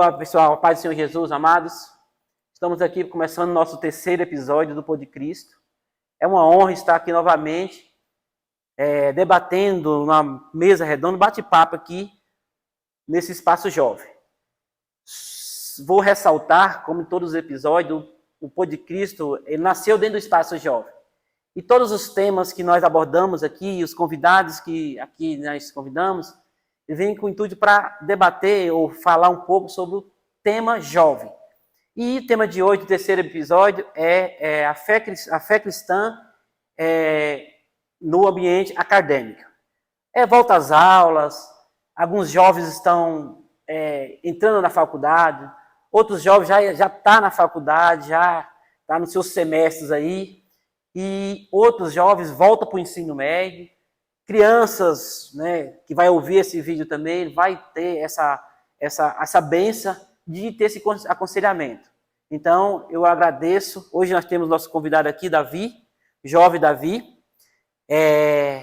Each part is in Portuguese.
Olá pessoal, paz do Senhor Jesus, amados. Estamos aqui começando o nosso terceiro episódio do Pôr de Cristo. É uma honra estar aqui novamente, debatendo numa mesa redonda, bate-papo aqui, nesse espaço jovem. Vou ressaltar, como em todos os episódios, o Pôr de Cristo ele nasceu dentro do espaço jovem. E todos os temas que nós abordamos aqui, os convidados que aqui nós convidamos, vêm com o intuito para debater ou falar um pouco sobre o tema jovem. E o tema de hoje, do terceiro episódio, é a fé cristã no ambiente acadêmico. Volta às aulas, alguns jovens estão entrando na faculdade, outros jovens já estão na faculdade, já estão nos seus semestres aí, e outros jovens voltam para o ensino médio. Crianças, né, que vai ouvir esse vídeo também, vai ter essa bênção de ter esse aconselhamento. Então, eu agradeço. Hoje nós temos nosso convidado aqui, Davi, jovem Davi.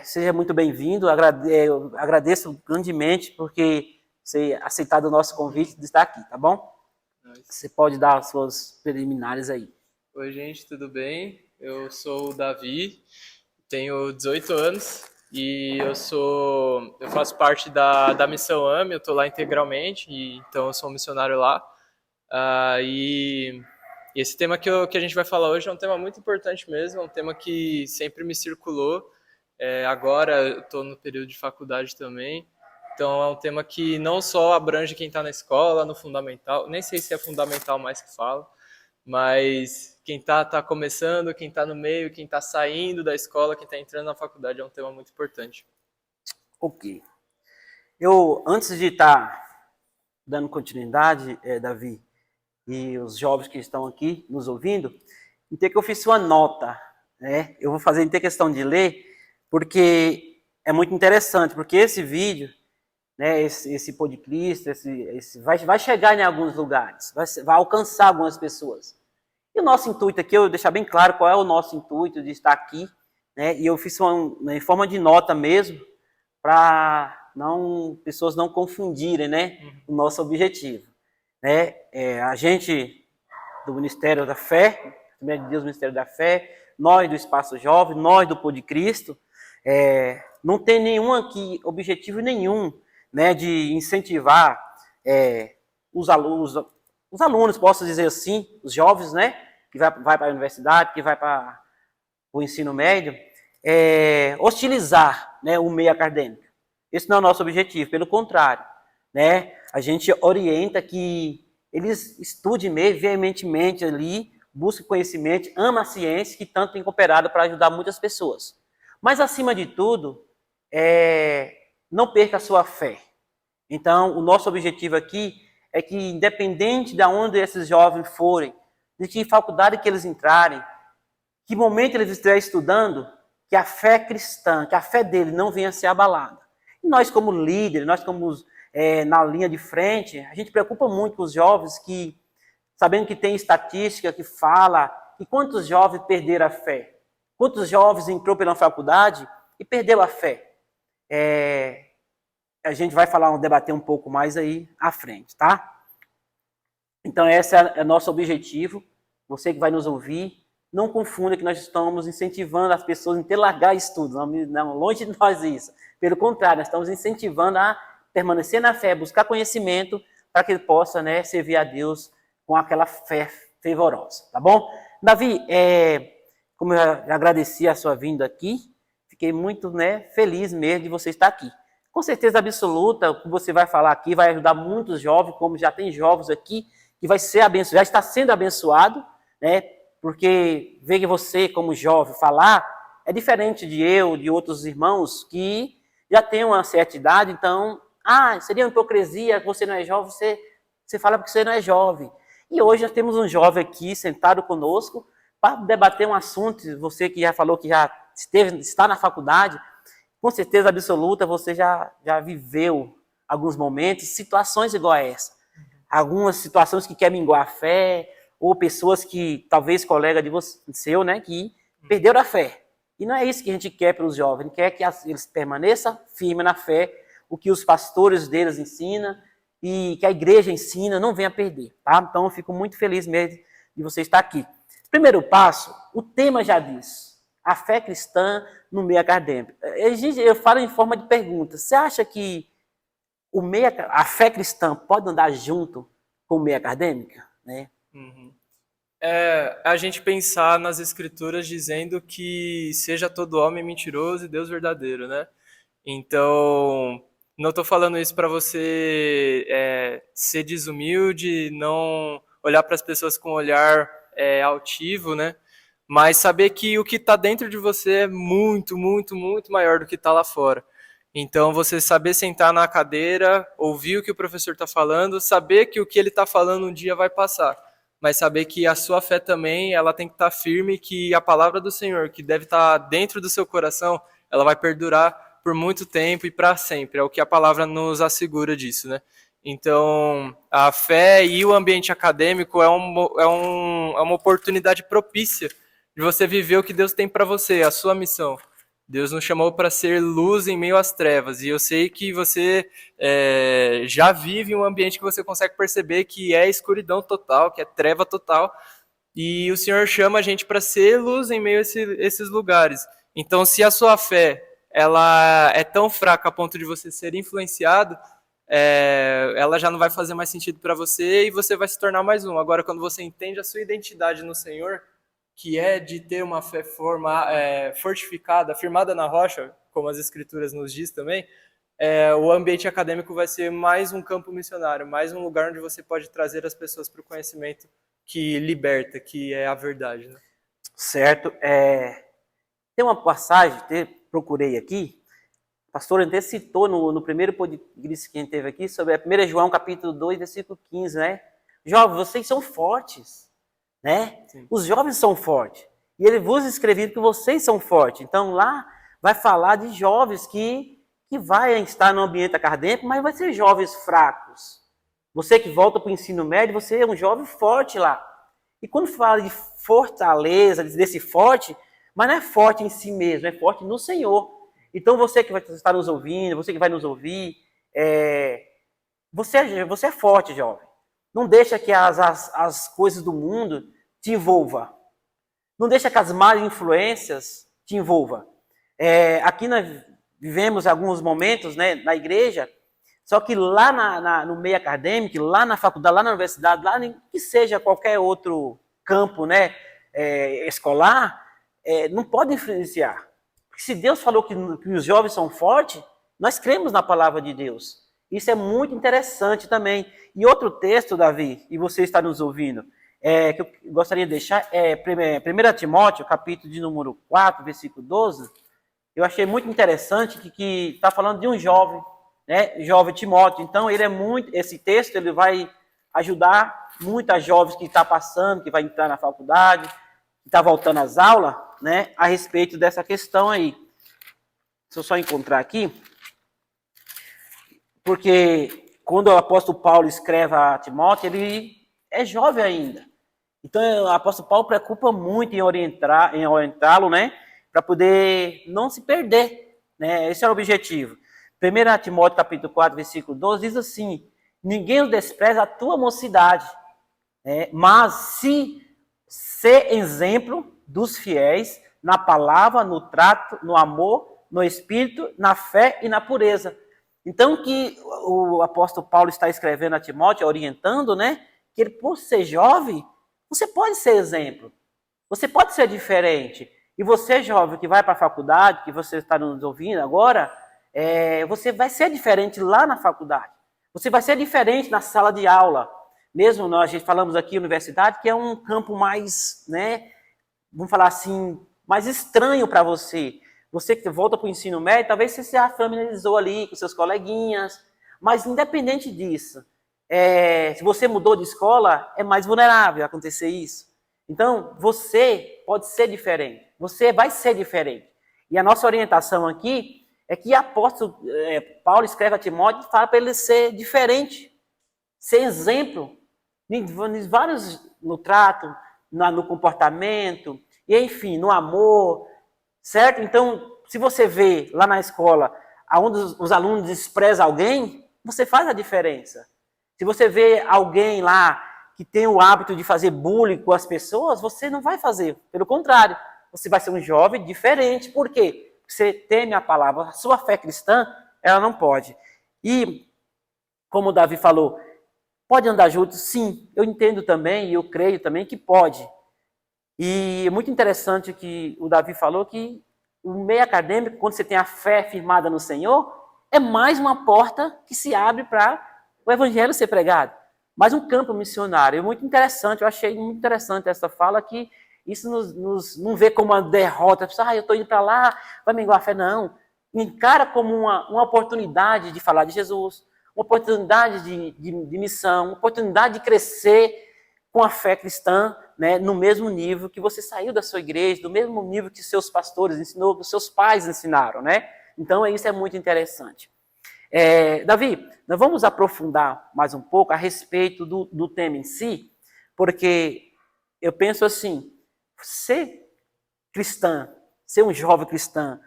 Seja muito bem-vindo. Eu agradeço grandemente porque você aceitado o nosso convite de estar aqui, tá bom? Você pode dar as suas preliminares aí. Oi, gente, tudo bem? Eu sou o Davi, tenho 18 anos. E eu faço parte da Missão AME, eu estou lá integralmente, então eu sou um missionário lá. E esse tema que a gente vai falar hoje é um tema muito importante mesmo, é um tema que sempre me circulou. Agora eu estou no período de faculdade também, então é um tema que não só abrange quem está na escola, no fundamental, nem sei se é fundamental mais que fala, mas quem tá começando, quem está no meio, quem está saindo da escola, quem está entrando na faculdade, é um tema muito importante. Ok. Eu, antes de estar dando continuidade, Davi, e os jovens que estão aqui nos ouvindo, então que eu fiz uma nota, né? Eu vou fazer, não ter questão de ler, porque é muito interessante, porque esse vídeo, né, esse Pôr de Cristo, vai chegar em alguns lugares, vai alcançar algumas pessoas. E o nosso intuito aqui, eu vou deixar bem claro qual é o nosso intuito de estar aqui, né? E eu fiz em forma de nota mesmo, para pessoas não confundirem, né, o nosso objetivo. Né? A gente do Ministério da Fé, Assembleia de Deus, Ministério da Fé, nós do Espaço Jovem, nós do Pôr de Cristo, não tem nenhum aqui, objetivo nenhum, né, de incentivar os alunos, posso dizer assim, os jovens, né, que vai para a universidade, que vai para o ensino médio, hostilizar, né, o meio acadêmico. Esse não é o nosso objetivo, pelo contrário, né, a gente orienta que eles estudem mesmo, veementemente ali, busquem conhecimento, amem a ciência, que tanto tem cooperado para ajudar muitas pessoas. Mas, acima de tudo, não perca a sua fé. Então, o nosso objetivo aqui é que, independente de onde esses jovens forem, de que faculdade que eles entrarem, que momento eles estiverem estudando, que a fé cristã, que a fé dele não venha a ser abalada. E nós, como líderes, nós como na linha de frente, a gente preocupa muito com os jovens que, sabendo que tem estatística que fala, e quantos jovens perderam a fé? Quantos jovens entrou pela faculdade e perdeu a fé? A gente vai debater um pouco mais aí à frente, tá? Então, esse é o nosso objetivo. Você que vai nos ouvir, não confunda que nós estamos incentivando as pessoas a ter largar estudo. Não, longe de nós isso. Pelo contrário, nós estamos incentivando a permanecer na fé, buscar conhecimento, para que ele possa, né, servir a Deus com aquela fé fervorosa, tá bom? Davi, como eu agradeci a sua vinda aqui, fiquei muito, né, feliz mesmo de você estar aqui. Com certeza absoluta, o que você vai falar aqui vai ajudar muitos jovens, como já tem jovens aqui, que vai ser abençoado, já está sendo abençoado, né? Porque ver que você, como jovem, falar é diferente de eu, de outros irmãos que já têm uma certa idade, então, seria uma hipocrisia, você não é jovem, você fala porque você não é jovem. E hoje nós temos um jovem aqui sentado conosco para debater um assunto, você que já falou que já está na faculdade, com certeza absoluta você já viveu alguns momentos, situações igual a essa. Algumas situações que querem minguar a fé, ou pessoas que, talvez colega de você, seu, né, que perderam a fé. E não é isso que a gente quer para os jovens, a gente quer que eles permaneçam firmes na fé, o que os pastores deles ensinam, e que a igreja ensina, não venha perder, tá? Então eu fico muito feliz mesmo de você estar aqui. Primeiro passo, o tema já diz, a fé cristã no meio acadêmico. Eu falo em forma de pergunta, você acha que a fé cristã pode andar junto com o meio acadêmico? Né? Uhum. A gente pensar nas escrituras dizendo que seja todo homem mentiroso e Deus verdadeiro, né? Então, não estou falando isso para você ser desumilde, não olhar para as pessoas com um olhar altivo, né? Mas saber que o que está dentro de você é muito, muito, muito maior do que está lá fora. Então, você saber sentar na cadeira, ouvir o que o professor está falando, saber que o que ele está falando um dia vai passar, mas saber que a sua fé também ela tem que estar firme, que a palavra do Senhor, que deve estar dentro do seu coração, ela vai perdurar por muito tempo e para sempre. É o que a palavra nos assegura disso, né? Então, a fé e o ambiente acadêmico é uma oportunidade propícia de você viver o que Deus tem para você, a sua missão. Deus nos chamou para ser luz em meio às trevas, e eu sei que você já vive um ambiente que você consegue perceber que é escuridão total, que é treva total, e o Senhor chama a gente para ser luz em meio a esses lugares. Então, se a sua fé ela é tão fraca a ponto de você ser influenciado, ela já não vai fazer mais sentido para você e você vai se tornar mais um. Agora, quando você entende a sua identidade no Senhor, que é de ter uma fé fortificada, firmada na rocha, como as escrituras nos diz também, o ambiente acadêmico vai ser mais um campo missionário, mais um lugar onde você pode trazer as pessoas para o conhecimento que liberta, que é a verdade. Né? Certo. Tem uma passagem, procurei aqui, o pastor até citou no primeiro podcast que a gente teve aqui, sobre a 1 João capítulo 2, versículo 15, né? Jovens, vocês são fortes. Né? Os jovens são fortes. E ele vos escreveu que vocês são fortes. Então lá vai falar de jovens que vai estar no ambiente acadêmico, mas vai ser jovens fracos. Você que volta para o ensino médio, você é um jovem forte lá. E quando fala de fortaleza, desse forte, mas não é forte em si mesmo, é forte no Senhor. Então você que vai estar nos ouvindo, você que vai nos ouvir, você é forte, jovem. Não deixa que as coisas do mundo te envolvam. Não deixa que as más influências te envolvam. Aqui nós vivemos alguns momentos, né, na igreja, só que lá no meio acadêmico, lá na faculdade, lá na universidade, lá que seja qualquer outro campo, né, escolar, não pode influenciar. Porque se Deus falou que os jovens são fortes, nós cremos na palavra de Deus. Isso é muito interessante também. E outro texto, Davi, e você está nos ouvindo, que eu gostaria de deixar, 1 Timóteo, capítulo de número 4, versículo 12, eu achei muito interessante que está falando de um jovem, né, jovem Timóteo. Então, esse texto ele vai ajudar muitas jovens que estão passando, que vai entrar na faculdade, que está voltando às aulas, né, a respeito dessa questão aí. Deixa eu só encontrar aqui. Porque quando o apóstolo Paulo escreve a Timóteo, ele é jovem ainda. Então o apóstolo Paulo preocupa muito em orientá-lo, né, para poder não se perder. Né? Esse é o objetivo. 1 Timóteo capítulo 4, versículo 12, diz assim, ninguém o despreza a tua mocidade, mas se ser exemplo dos fiéis na palavra, no trato, no amor, no espírito, na fé e na pureza. Então, que o apóstolo Paulo está escrevendo a Timóteo, orientando, né? Que ele, por ser jovem, você pode ser exemplo. Você pode ser diferente. E você, jovem, que vai para a faculdade, que você está nos ouvindo agora, você vai ser diferente lá na faculdade. Você vai ser diferente na sala de aula. Mesmo nós falamos aqui, universidade, que é um campo mais, né? Vamos falar assim, mais estranho para você. Você que volta para o ensino médio, talvez você se familiarizou ali com seus coleguinhas, mas independente disso, se você mudou de escola, é mais vulnerável a acontecer isso. Então, você pode ser diferente, você vai ser diferente. E a nossa orientação aqui é que o apóstolo Paulo escreve a Timóteo e fala para ele ser diferente, ser exemplo, no trato, no comportamento, e enfim, no amor, certo? Então, se você vê lá na escola, onde os alunos desprezam alguém, você faz a diferença. Se você vê alguém lá que tem o hábito de fazer bullying com as pessoas, você não vai fazer. Pelo contrário, você vai ser um jovem diferente. Por quê? Você teme a palavra. A sua fé cristã, ela não pode. E, como o Davi falou, pode andar junto? Sim, eu entendo também e eu creio também que pode. E é muito interessante que o Davi falou que o meio acadêmico, quando você tem a fé firmada no Senhor, é mais uma porta que se abre para o evangelho ser pregado. Mais um campo missionário. É muito interessante, eu achei muito interessante essa fala, que isso não vê como uma derrota. Eu estou indo para lá, vai minguar a fé. Não. Encara como uma oportunidade de falar de Jesus, uma oportunidade de missão, uma oportunidade de crescer com a fé cristã, né, no mesmo nível que você saiu da sua igreja, do mesmo nível que seus pastores ensinou, que seus pais ensinaram, né? Então, isso é muito interessante. Davi, nós vamos aprofundar mais um pouco a respeito do tema em si, porque eu penso assim, ser cristã, ser um jovem cristão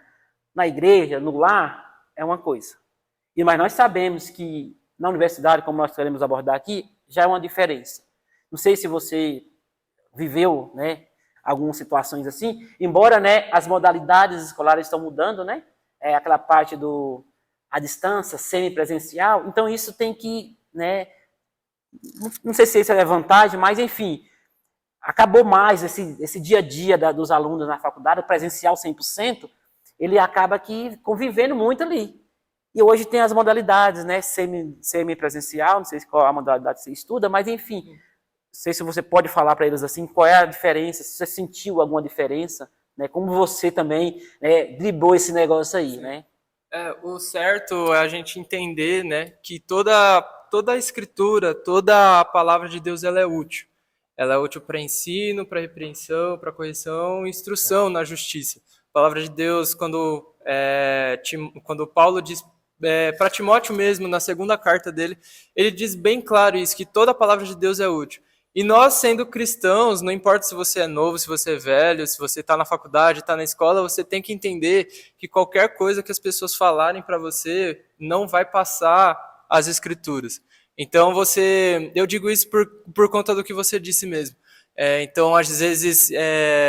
na igreja, no lar, é uma coisa. Mas nós sabemos que na universidade, como nós queremos abordar aqui, já é uma diferença. Não sei se você viveu, né, algumas situações assim, embora, né, as modalidades escolares estão mudando, né, aquela parte a distância, semipresencial, então isso tem que, né, não sei se isso é vantagem, mas enfim, acabou mais esse dia a dia dos alunos na faculdade, presencial 100%, ele acaba aqui convivendo muito ali. E hoje tem as modalidades, né, semipresencial, não sei qual é a modalidade que você estuda, mas enfim, não sei se você pode falar para eles assim, qual é a diferença, se você sentiu alguma diferença, né, como você também, né, driblou esse negócio aí, né? O certo é a gente entender, né, que toda a escritura, toda a palavra de Deus, ela é útil. Ela é útil para ensino, para repreensão, para correção e instrução na justiça. A palavra de Deus, quando Paulo diz para Timóteo mesmo, na segunda carta dele, ele diz bem claro isso, que toda a palavra de Deus é útil. E nós, sendo cristãos, não importa se você é novo, se você é velho, se você está na faculdade, está na escola, você tem que entender que qualquer coisa que as pessoas falarem para você não vai passar as escrituras. Então, eu digo isso por conta do que você disse mesmo. Então, às vezes,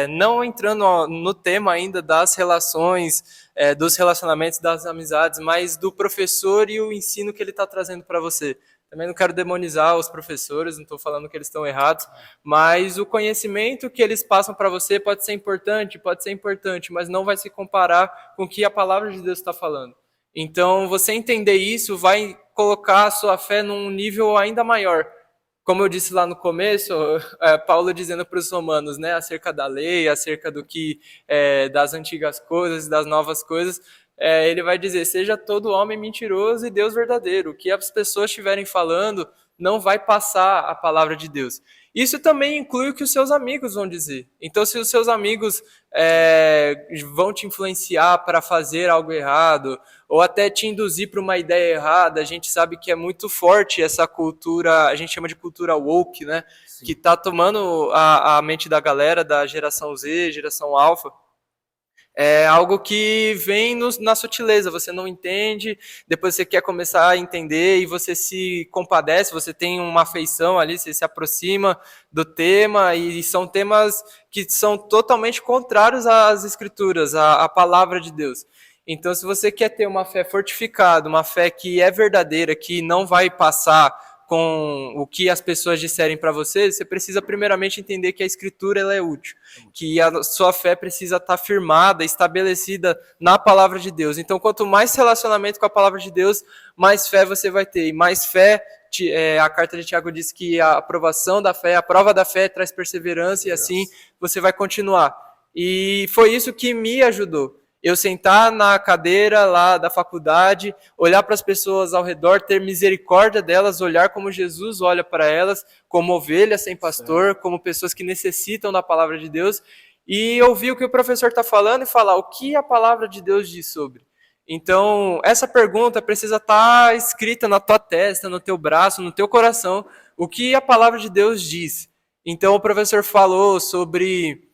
não entrando no tema ainda das relações, dos relacionamentos, das amizades, mas do professor e o ensino que ele está trazendo para você. Também não quero demonizar os professores, não estou falando que eles estão errados, mas o conhecimento que eles passam para você pode ser importante, mas não vai se comparar com o que a palavra de Deus está falando. Então, você entender isso vai colocar a sua fé num nível ainda maior. Como eu disse lá no começo, Paulo dizendo para os romanos, né, acerca da lei, acerca do que das antigas coisas, das novas coisas, ele vai dizer, seja todo homem mentiroso e Deus verdadeiro. O que as pessoas estiverem falando não vai passar a palavra de Deus. Isso também inclui o que os seus amigos vão dizer. Então, se os seus amigos vão te influenciar para fazer algo errado, ou até te induzir para uma ideia errada, a gente sabe que é muito forte essa cultura, a gente chama de cultura woke, né? Sim. Que está tomando a mente da galera da geração Z, geração alfa. É algo que vem na sutileza, você não entende, depois você quer começar a entender e você se compadece, você tem uma afeição ali, você se aproxima do tema, e são temas que são totalmente contrários às escrituras, à palavra de Deus. Então, se você quer ter uma fé fortificada, uma fé que é verdadeira, que não vai passar com o que as pessoas disserem para você, você precisa primeiramente entender que a escritura ela é útil, que a sua fé precisa estar firmada, estabelecida na palavra de Deus. Então, quanto mais relacionamento com a palavra de Deus, mais fé você vai ter. E mais fé, a carta de Tiago diz que a aprovação da fé, a prova da fé traz perseverança, e assim você vai continuar. E foi isso que me ajudou. Eu sentar na cadeira lá da faculdade, olhar para as pessoas ao redor, ter misericórdia delas, olhar como Jesus olha para elas, como ovelhas sem pastor, como pessoas que necessitam da palavra de Deus, e ouvir o que o professor está falando e falar o que a palavra de Deus diz sobre. Então, essa pergunta precisa estar escrita na tua testa, no teu braço, no teu coração, o que a palavra de Deus diz. Então, o professor falou sobre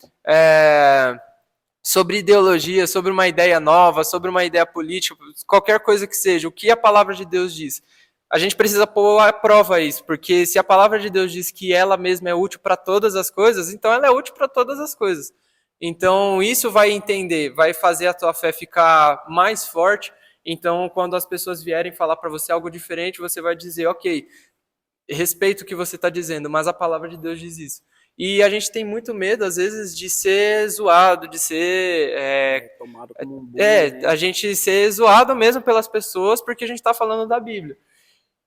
ideologia, sobre uma ideia nova, sobre uma ideia política, qualquer coisa que seja, o que a palavra de Deus diz. a gente precisa pôr à prova isso, porque se a palavra de Deus diz que ela mesma é útil para todas as coisas, então ela é útil para todas as coisas. Então isso vai entender, vai fazer a tua fé ficar mais forte. Então quando as pessoas vierem falar para você algo diferente, você vai dizer, ok, respeito o que você está dizendo, mas a palavra de Deus diz isso. E a gente tem muito medo, às vezes, de ser zoado, de ser... tomado como um bullying, né? a gente ser zoado mesmo pelas pessoas porque a gente está falando da Bíblia.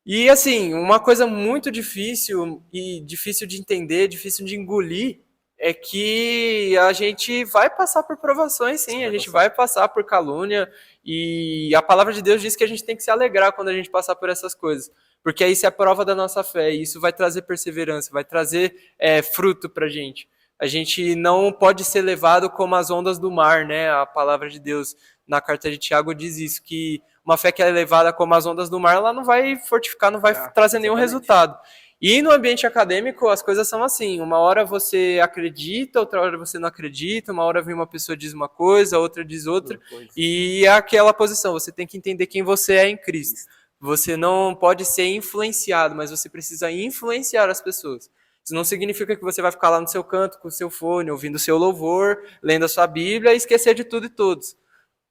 E, assim, uma coisa muito difícil e difícil de entender, difícil de engolir, é que a gente vai passar por provações, sim, a gente vai passar por calúnia, e a palavra de Deus diz que a gente tem que se alegrar quando a gente passar por essas coisas, porque isso é a prova da nossa fé, e isso vai trazer perseverança, vai trazer fruto pra gente. A gente não pode ser levado como as ondas do mar, né? A palavra de Deus na carta de Tiago diz isso, que uma fé que é levada como as ondas do mar, ela não vai fortificar, não vai trazer nenhum resultado. E no ambiente acadêmico, as coisas são assim, uma hora você acredita, outra hora você não acredita, uma hora vem uma pessoa diz uma coisa, outra diz outra, e é aquela posição, você tem que entender quem você é em Cristo. Você não pode ser influenciado, mas você precisa influenciar as pessoas. Isso não significa que você vai ficar lá no seu canto, com o seu fone, ouvindo o seu louvor, lendo a sua Bíblia e esquecer de tudo e todos.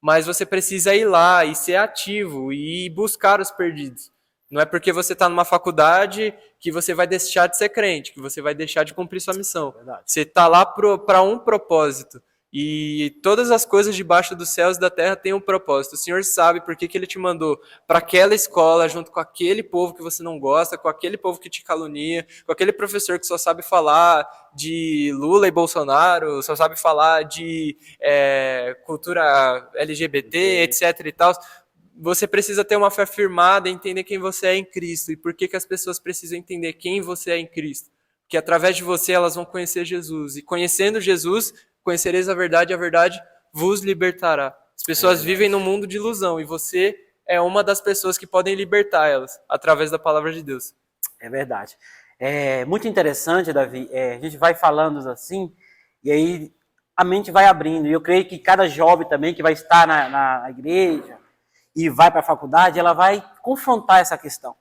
Mas você precisa ir lá e ser ativo e buscar os perdidos. Não é porque você está numa faculdade que você vai deixar de ser crente, que você vai deixar de cumprir sua missão. Verdade. Você está lá para um propósito. E todas as coisas debaixo dos céus e da terra têm um propósito. O Senhor sabe por que Ele te mandou para aquela escola, junto com aquele povo que você não gosta, com aquele povo que te calunia, com aquele professor que só sabe falar de Lula e Bolsonaro, só sabe falar de cultura LGBT, etc. e tal. Você precisa ter uma fé firmada, entender quem você é em Cristo. E por que as pessoas precisam entender quem você é em Cristo? Porque através de você elas vão conhecer Jesus. E conhecendo Jesus, conhecereis a verdade vos libertará. As pessoas vivem num mundo de ilusão e você é uma das pessoas que podem libertar elas através da palavra de Deus. É verdade. É muito interessante, Davi. A gente vai falando assim e aí a mente vai abrindo. E eu creio que cada jovem também que vai estar na igreja e vai para a faculdade, ela vai confrontar essa questão.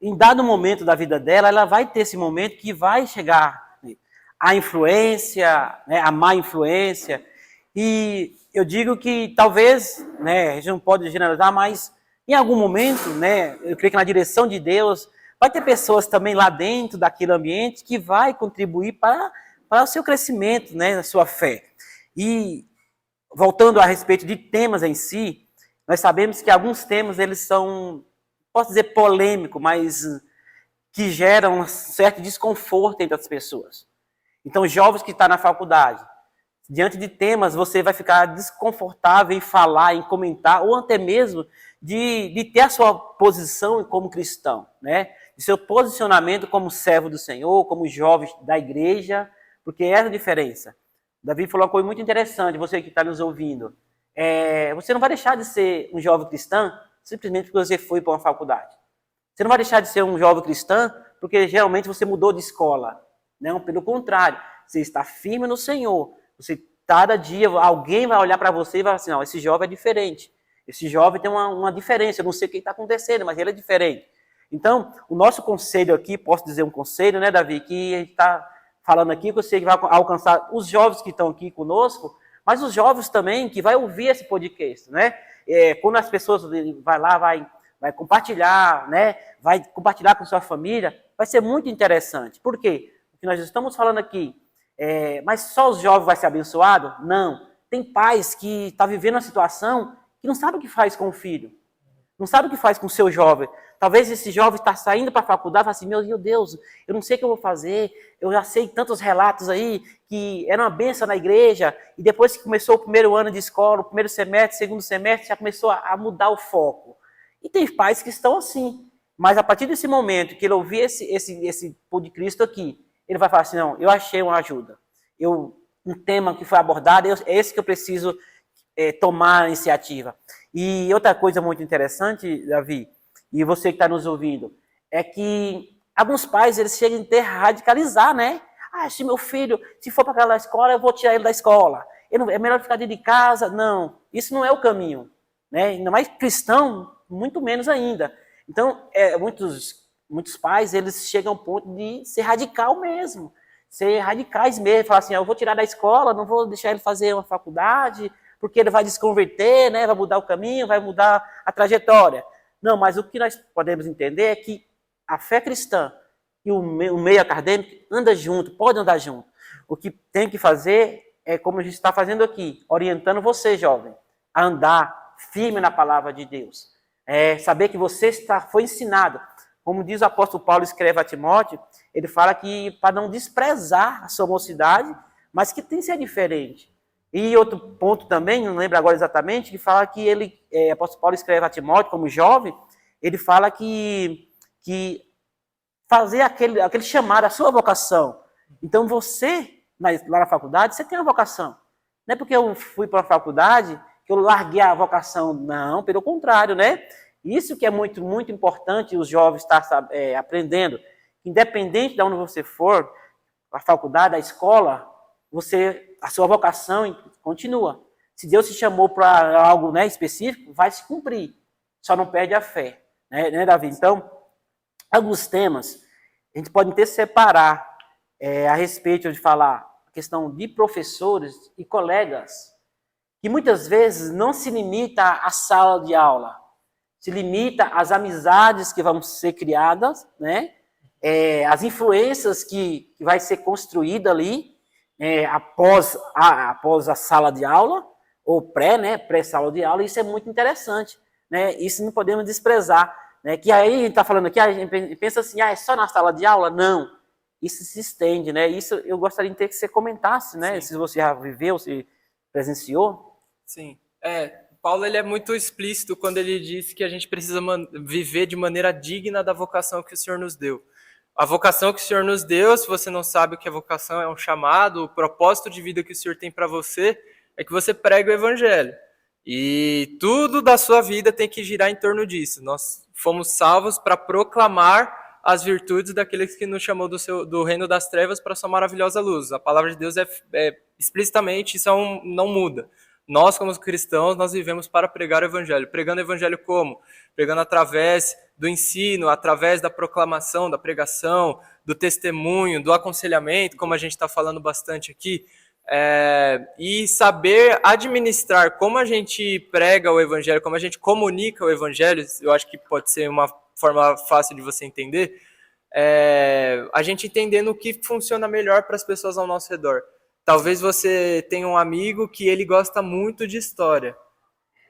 Em dado momento da vida dela, ela vai ter esse momento que vai chegar a influência, né, a má influência. E eu digo que talvez, né, a gente não pode generalizar, mas em algum momento, né, eu creio que na direção de Deus, vai ter pessoas também lá dentro daquele ambiente que vai contribuir para o seu crescimento, né, na sua fé. E voltando a respeito de temas em si, nós sabemos que alguns temas, eles são, posso dizer, polêmicos, mas que geram um certo desconforto entre as pessoas. Então, jovens que estão na faculdade, diante de temas, você vai ficar desconfortável em falar, em comentar, ou até mesmo de ter a sua posição como cristão, né? De seu posicionamento como servo do Senhor, como jovem da igreja, porque é a diferença. Davi falou uma coisa muito interessante, você que está nos ouvindo. Você não vai deixar de ser um jovem cristão simplesmente porque você foi para uma faculdade. Você não vai deixar de ser um jovem cristão porque geralmente você mudou de escola. Não, pelo contrário, você está firme no Senhor. Você, cada dia, alguém vai olhar para você e vai falar assim, não, esse jovem é diferente. Esse jovem tem uma diferença, eu não sei o que está acontecendo, mas ele é diferente. Então, o nosso conselho aqui, posso dizer um conselho, né, Davi, que a gente está falando aqui, que eu sei que vai alcançar os jovens que estão aqui conosco, mas os jovens também que vai ouvir esse podcast, né? Quando as pessoas vai lá, vai compartilhar, né? Vai compartilhar com sua família, vai ser muito interessante. Por quê? Porque nós estamos falando aqui, mas só os jovens vão ser abençoados? Não. Tem pais que estão vivendo uma situação que não sabe o que faz com o filho, não sabe o que faz com o seu jovem. Talvez esse jovem está saindo para a faculdade e fala assim, meu Deus, eu não sei o que eu vou fazer, eu já sei tantos relatos aí que era uma bênção na igreja, e depois que começou o primeiro ano de escola, o primeiro semestre, segundo semestre, já começou a mudar o foco. E tem pais que estão assim, mas a partir desse momento que ele ouvir esse pão de Cristo aqui, ele vai falar assim, não, eu achei uma ajuda, um tema que foi abordado, é esse que eu preciso tomar a iniciativa. E outra coisa muito interessante, Davi, e você que está nos ouvindo, é que alguns pais, eles chegam a ter radicalizar, né? Se meu filho, se for para aquela escola, eu vou tirar ele da escola. É melhor ficar dentro de casa. Não, isso não é o caminho, né? Ainda mais cristão, muito menos ainda. Então, muitos pais, eles chegam ao ponto de ser radical mesmo, ser radicais mesmo, falar assim, eu vou tirar da escola, não vou deixar ele fazer uma faculdade, porque ele vai desconverter, né, vai mudar o caminho, vai mudar a trajetória. Não, mas o que nós podemos entender é que a fé cristã e o meio acadêmico anda junto, pode andar junto. O que tem que fazer é como a gente está fazendo aqui, orientando você, jovem, a andar firme na palavra de Deus. Saber que você foi ensinado. Como diz o apóstolo Paulo, escreve a Timóteo, ele fala que para não desprezar a sua mocidade, mas que tem que ser diferente. E outro ponto também, não lembro agora exatamente, que fala que o apóstolo Paulo escreve a Timóteo como jovem, ele fala que fazer aquele chamado, a sua vocação. Então você, lá na faculdade, você tem uma vocação. Não é porque eu fui para a faculdade que eu larguei a vocação. Não, pelo contrário, né? Isso que é muito, muito importante os jovens estar aprendendo. Independente de onde você for, a faculdade, a escola, a sua vocação continua. Se Deus te chamou para algo, né, específico, vai se cumprir. Só não perde a fé. Né, Davi? Então, alguns temas a gente pode até separar a respeito de falar a questão de professores e colegas, que muitas vezes não se limita à sala de aula, se limita às amizades que vão ser criadas, né? As influências que vai ser construída ali após a sala de aula, ou pré-sala de aula. Isso é muito interessante, né? Isso não podemos desprezar, né? Que aí a gente está falando aqui, a gente pensa assim, é só na sala de aula? Não, isso se estende, né? Isso eu gostaria de ter que você comentasse, né? Sim. Se você já viveu, se presenciou. Sim, Paulo ele é muito explícito quando ele diz que a gente precisa viver de maneira digna da vocação que o Senhor nos deu. A vocação que o Senhor nos deu, se você não sabe o que é vocação, é um chamado, o propósito de vida que o Senhor tem para você é que você pregue o Evangelho. E tudo da sua vida tem que girar em torno disso. Nós fomos salvos para proclamar as virtudes daqueles que nos chamou do reino das trevas para sua maravilhosa luz. A palavra de Deus explicitamente, isso não muda. Nós, como cristãos, nós vivemos para pregar o Evangelho. Pregando o Evangelho como? Pregando através do ensino, através da proclamação, da pregação, do testemunho, do aconselhamento, como a gente está falando bastante aqui. E saber administrar como a gente prega o Evangelho, como a gente comunica o Evangelho, eu acho que pode ser uma forma fácil de você entender, a gente entendendo o que funciona melhor para as pessoas ao nosso redor. Talvez você tenha um amigo que ele gosta muito de história.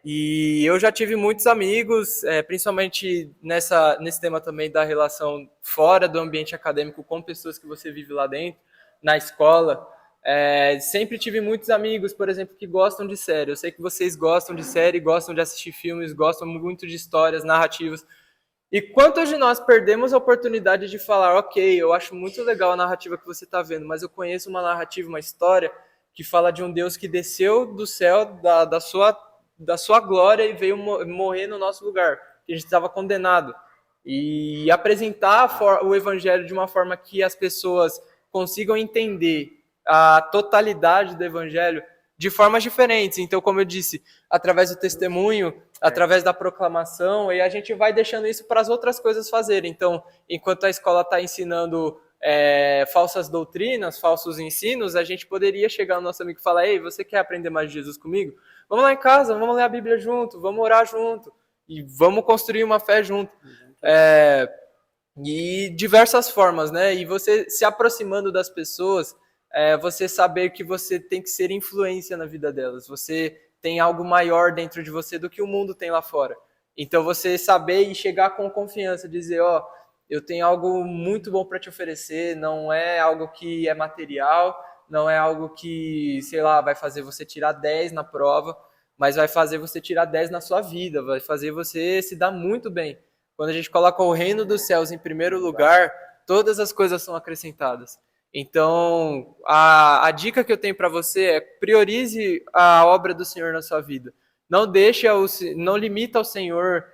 E eu já tive muitos amigos, principalmente nesse tema também da relação fora do ambiente acadêmico com pessoas que você vive lá dentro, na escola. Sempre tive muitos amigos, por exemplo, que gostam de série. Eu sei que vocês gostam de série, gostam de assistir filmes, gostam muito de histórias, narrativas. E quantos de nós perdemos a oportunidade de falar, ok, eu acho muito legal a narrativa que você está vendo, mas eu conheço uma narrativa, uma história que fala de um Deus que desceu do céu, da sua glória e veio morrer no nosso lugar, que a gente estava condenado. E apresentar o Evangelho de uma forma que as pessoas consigam entender a totalidade do Evangelho de formas diferentes. Então, como eu disse, através do testemunho, através da proclamação, e a gente vai deixando isso para as outras coisas fazerem. Então, enquanto a escola está ensinando falsas doutrinas, falsos ensinos, a gente poderia chegar ao nosso amigo e falar, ei, você quer aprender mais de Jesus comigo? Vamos lá em casa, vamos ler a Bíblia junto, vamos orar junto, e vamos construir uma fé junto. E diversas formas, né? E você se aproximando das pessoas, você saber que você tem que ser influência na vida delas, você tem algo maior dentro de você do que o mundo tem lá fora. Então você saber e chegar com confiança, dizer, eu tenho algo muito bom para te oferecer, não é algo que é material, não é algo que, sei lá, vai fazer você tirar 10 na prova, mas vai fazer você tirar 10 na sua vida, vai fazer você se dar muito bem. Quando a gente coloca o reino dos céus em primeiro lugar, todas as coisas são acrescentadas. Então, a dica que eu tenho para você é priorize a obra do Senhor na sua vida. Não limita ao Senhor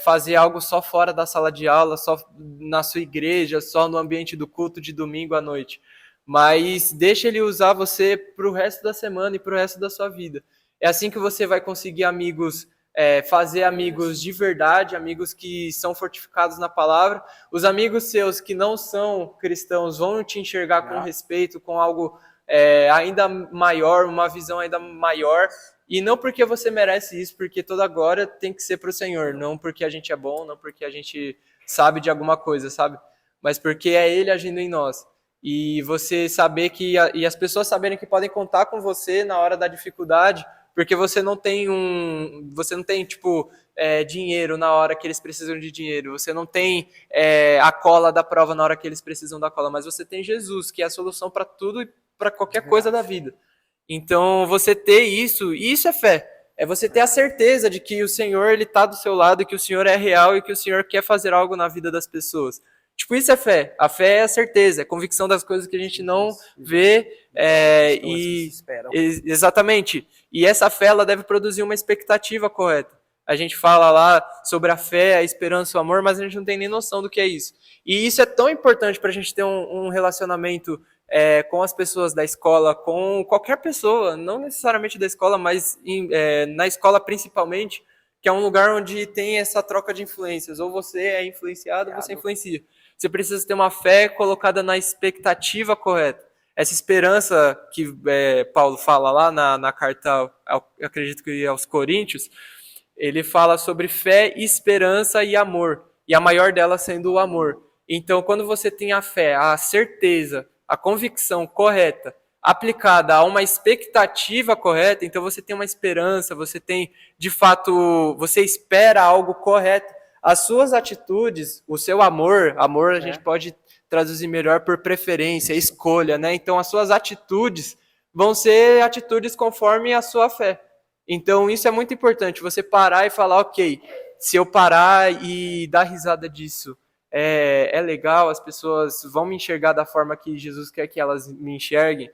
fazer algo só fora da sala de aula, só na sua igreja, só no ambiente do culto de domingo à noite. Mas deixa Ele usar você para o resto da semana e para o resto da sua vida. É assim que você vai conseguir amigos fazer amigos de verdade, amigos que são fortificados na palavra. Os amigos seus que não são cristãos vão te enxergar com respeito, com algo ainda maior, uma visão ainda maior. E não porque você merece isso, porque toda glória tem que ser para o Senhor, não porque a gente é bom, não porque a gente sabe de alguma coisa, sabe? Mas porque é Ele agindo em nós. E você saber e as pessoas saberem que podem contar com você na hora da dificuldade, porque você não tem tipo dinheiro na hora que eles precisam de dinheiro, você não tem a cola da prova na hora que eles precisam da cola, mas você tem Jesus, que é a solução para tudo e para qualquer coisa da vida. Então, você ter isso, e isso é fé. É você ter a certeza de que o Senhor ele está do seu lado, que o Senhor é real e que o Senhor quer fazer algo na vida das pessoas. Tipo, isso é fé. A fé é a certeza, é a convicção das coisas que a gente não vê. Exatamente. E essa fé ela deve produzir uma expectativa correta. A gente fala lá sobre a fé, a esperança, o amor, mas a gente não tem nem noção do que é isso. E isso é tão importante para a gente ter um relacionamento com as pessoas da escola, com qualquer pessoa, não necessariamente da escola, mas na escola principalmente, que é um lugar onde tem essa troca de influências. Ou você é influenciado, ou você influencia. Você precisa ter uma fé colocada na expectativa correta. Essa esperança que Paulo fala lá na carta, eu acredito que aos Coríntios, ele fala sobre fé, esperança e amor. E a maior delas sendo o amor. Então, quando você tem a fé, a certeza, a convicção correta, aplicada a uma expectativa correta, então você tem uma esperança, você tem, de fato, você espera algo correto. As suas atitudes, o seu amor a gente pode traduzir melhor por preferência, escolha, né? Então, as suas atitudes vão ser atitudes conforme a sua fé. Então, isso é muito importante, você parar e falar, ok, se eu parar e dar risada disso, é legal, as pessoas vão me enxergar da forma que Jesus quer que elas me enxerguem.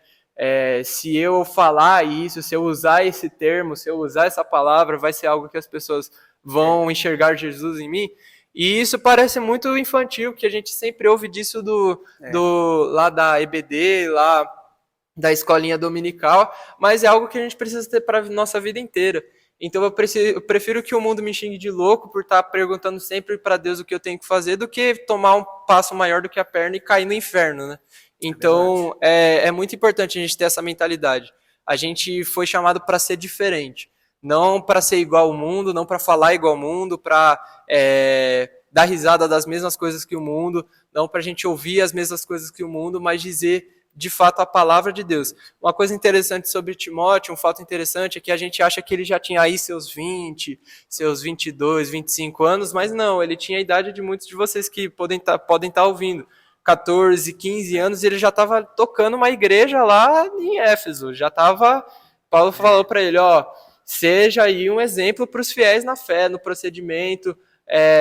Se eu falar isso, se eu usar esse termo, se eu usar essa palavra, vai ser algo que as pessoas vão enxergar Jesus em mim. E isso parece muito infantil, que a gente sempre ouve disso lá da EBD, lá da escolinha dominical, mas é algo que a gente precisa ter para a nossa vida inteira. Então eu prefiro que o mundo me xingue de louco por estar perguntando sempre para Deus o que eu tenho que fazer, do que tomar um passo maior do que a perna e cair no inferno, né? Então é muito importante a gente ter essa mentalidade. A gente foi chamado para ser diferente, não para ser igual ao mundo, não para falar igual ao mundo, para dar risada das mesmas coisas que o mundo, não para a gente ouvir as mesmas coisas que o mundo, mas dizer de fato a palavra de Deus. Uma coisa interessante sobre Timóteo, um fato interessante, é que a gente acha que ele já tinha aí seus 20, seus 22, 25 anos, mas não, ele tinha a idade de muitos de vocês que podem tá ouvindo. 14, 15 anos, ele já estava tocando uma igreja lá em Éfeso, Paulo falou para ele, seja aí um exemplo para os fiéis na fé, no procedimento,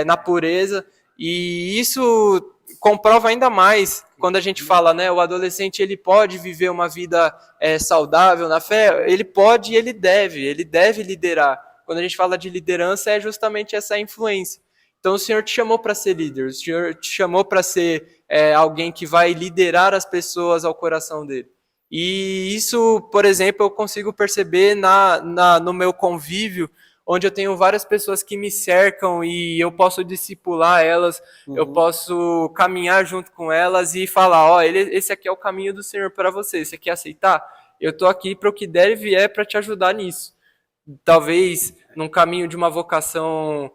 na pureza, e isso comprova ainda mais quando a gente fala, né, o adolescente ele pode viver uma vida saudável na fé, ele pode e ele deve liderar. Quando a gente fala de liderança, é justamente essa influência. Então o Senhor te chamou para ser líder, o Senhor te chamou para ser alguém que vai liderar as pessoas ao coração dele. E isso, por exemplo, eu consigo perceber no meu convívio, onde eu tenho várias pessoas que me cercam e eu posso discipular elas, eu posso caminhar junto com elas e falar, esse aqui é o caminho do Senhor para você, você quer aceitar? Eu estou aqui para o que der e vier para te ajudar nisso. Talvez num caminho de uma vocação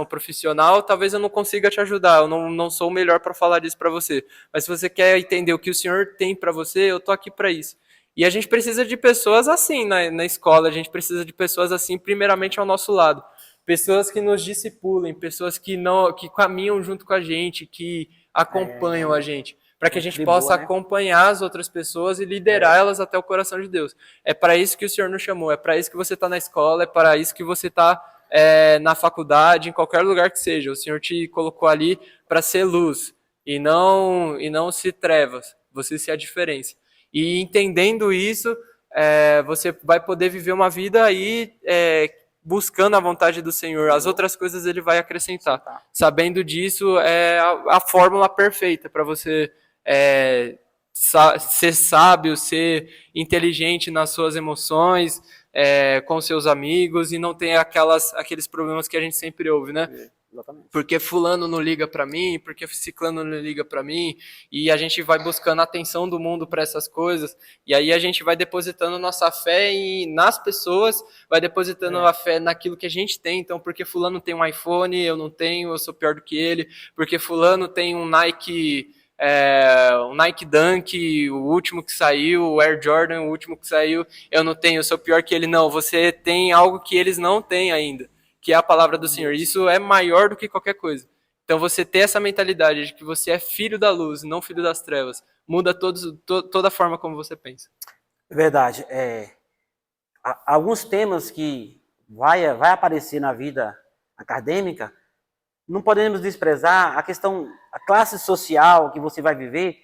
profissional, talvez eu não consiga te ajudar, eu não sou o melhor para falar disso para você, mas se você quer entender o que o Senhor tem para você, eu estou aqui para isso. E a gente precisa de pessoas assim na escola, a gente precisa de pessoas assim primeiramente ao nosso lado, pessoas que nos discipulem, pessoas que caminham junto com a gente, que acompanham a gente, para que a gente possa acompanhar as outras pessoas e liderar elas até o coração de Deus. É para isso que o Senhor nos chamou, é para isso que você está na escola, é para isso que você está na faculdade, em qualquer lugar que seja. O Senhor te colocou ali para ser luz e não ser trevas, você ser a diferença. E entendendo isso, você vai poder viver uma vida aí buscando a vontade do Senhor. As outras coisas Ele vai acrescentar. Sabendo disso, é a fórmula perfeita para você ser sábio, ser inteligente nas suas emoções, com seus amigos e não tem aqueles problemas que a gente sempre ouve, né? Exatamente. Porque fulano não liga para mim, porque ciclano não liga para mim, e a gente vai buscando a atenção do mundo para essas coisas, e aí a gente vai depositando nossa fé nas pessoas, vai depositando a fé naquilo que a gente tem. Então, porque fulano tem um iPhone, eu não tenho, eu sou pior do que ele, porque fulano tem um Nike Dunk, o último que saiu, o Air Jordan, o último que saiu, eu não tenho, eu sou pior que ele. Não, você tem algo que eles não têm ainda, que é a palavra do Senhor. Isso é maior do que qualquer coisa. Então você ter essa mentalidade de que você é filho da luz, não filho das trevas, muda toda a forma como você pensa. Verdade. Alguns temas que vai aparecer na vida acadêmica, não podemos desprezar a classe social que você vai viver.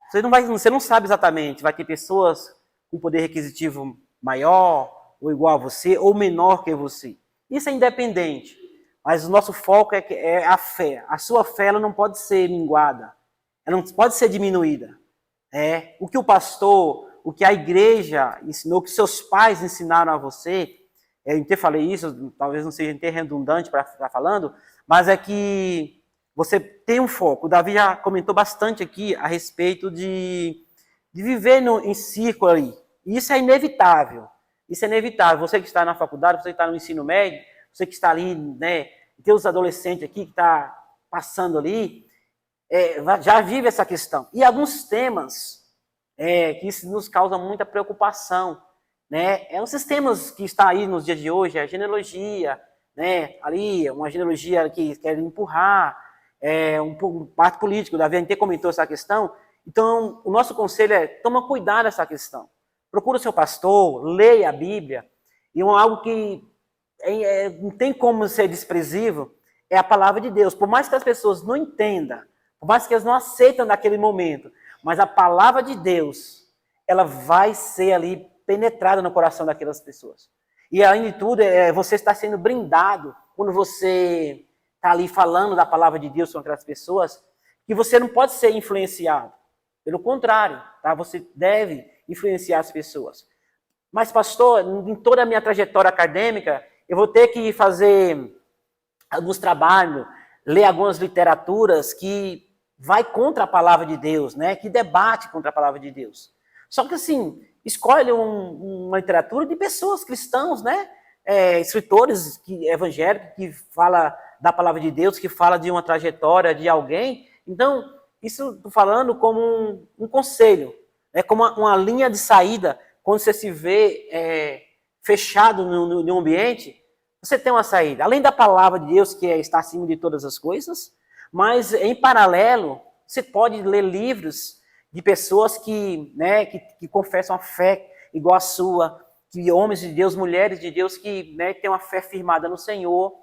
Você não sabe exatamente, vai ter pessoas com poder requisitivo maior, ou igual a você, ou menor que você. Isso é independente, mas o nosso foco é a fé. A sua fé ela não pode ser minguada, ela não pode ser diminuída. O que o pastor, o que a igreja ensinou, o que seus pais ensinaram a você, eu até falei isso, talvez não seja até redundante para estar falando, mas é que você tem um foco. O Davi já comentou bastante aqui a respeito de viver em círculo ali. E isso é inevitável. Isso é inevitável. Você que está na faculdade, você que está no ensino médio, você que está ali, né, tem os adolescentes aqui que está passando ali, já vive essa questão. E alguns temas que isso nos causa muita preocupação, né? Os sistemas que está aí nos dias de hoje, a genealogia, né? Ali, uma genealogia que quer empurrar, um parte político, o Davi até comentou essa questão. Então, o nosso conselho é, toma cuidado dessa questão. Procura o seu pastor, leia a Bíblia, e algo que não tem como ser desprezível é a palavra de Deus. Por mais que as pessoas não entendam, por mais que elas não aceitem naquele momento, mas a palavra de Deus, ela vai ser ali penetrada no coração daquelas pessoas. E além de tudo, você está sendo brindado quando você está ali falando da palavra de Deus com aquelas pessoas, que você não pode ser influenciado. Pelo contrário, tá? Você deve influenciar as pessoas. Mas, pastor, em toda a minha trajetória acadêmica, eu vou ter que fazer alguns trabalhos, ler algumas literaturas que vai contra a palavra de Deus, né? Que debate contra a palavra de Deus. Só que, assim, escolhe uma literatura de pessoas cristãos, né? Escritores evangélicos que fala da palavra de Deus, que fala de uma trajetória de alguém. Então, isso estou falando como um conselho, como uma linha de saída. Quando você se vê fechado no ambiente, você tem uma saída. Além da palavra de Deus, que está acima de todas as coisas, mas em paralelo, você pode ler livros de pessoas que confessam a fé igual a sua, que homens de Deus, mulheres de Deus que têm uma fé firmada no Senhor.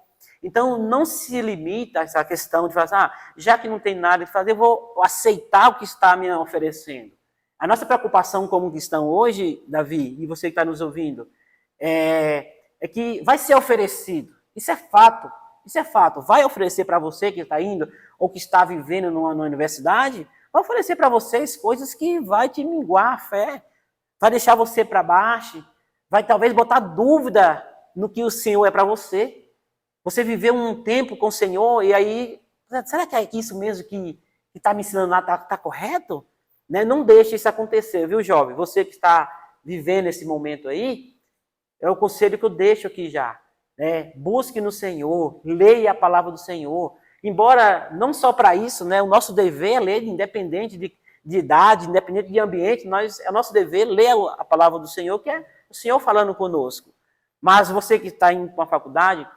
Então, não se limita a essa questão de falar, já que não tem nada de fazer, eu vou aceitar o que está me oferecendo. A nossa preocupação como cristão hoje, Davi, e você que está nos ouvindo, é que vai ser oferecido. Isso é fato. Isso é fato. Vai oferecer para você que está indo ou que está vivendo numa universidade, vai oferecer para vocês coisas que vai te minguar a fé, vai deixar você para baixo, vai talvez botar dúvida no que o Senhor é para você. Você viveu um tempo com o Senhor e aí, será que é isso mesmo que está me ensinando lá está correto? Né? Não deixe isso acontecer, viu, jovem? Você que está vivendo esse momento aí, é o conselho que eu deixo aqui já. Busque no Senhor, leia a palavra do Senhor. Embora, não só para isso, o nosso dever é ler, independente de idade, independente de ambiente, é o nosso dever ler a palavra do Senhor, que é o Senhor falando conosco. Mas você que está indo para uma faculdade,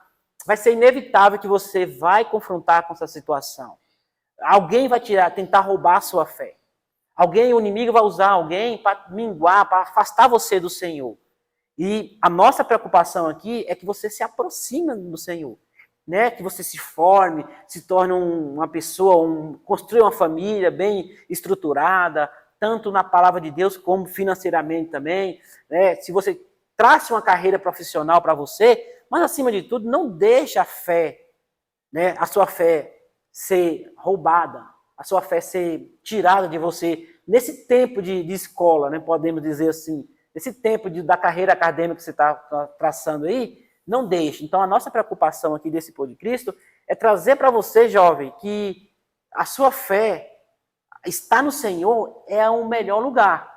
vai ser inevitável que você vai confrontar com essa situação. Alguém vai tentar roubar a sua fé. O inimigo vai usar alguém para minguar, para afastar você do Senhor. E a nossa preocupação aqui é que você se aproxime do Senhor, que você se forme, se torne uma pessoa, construa uma família bem estruturada, tanto na palavra de Deus como financeiramente também. Se você trace uma carreira profissional para você, mas acima de tudo, não deixe a fé, a sua fé ser roubada, a sua fé ser tirada de você nesse tempo de escola, podemos dizer assim. desse tempo da carreira acadêmica que você está traçando aí, não deixe. Então, a nossa preocupação aqui desse Pôr de Cristo é trazer para você, jovem, que a sua fé está no Senhor é o melhor lugar.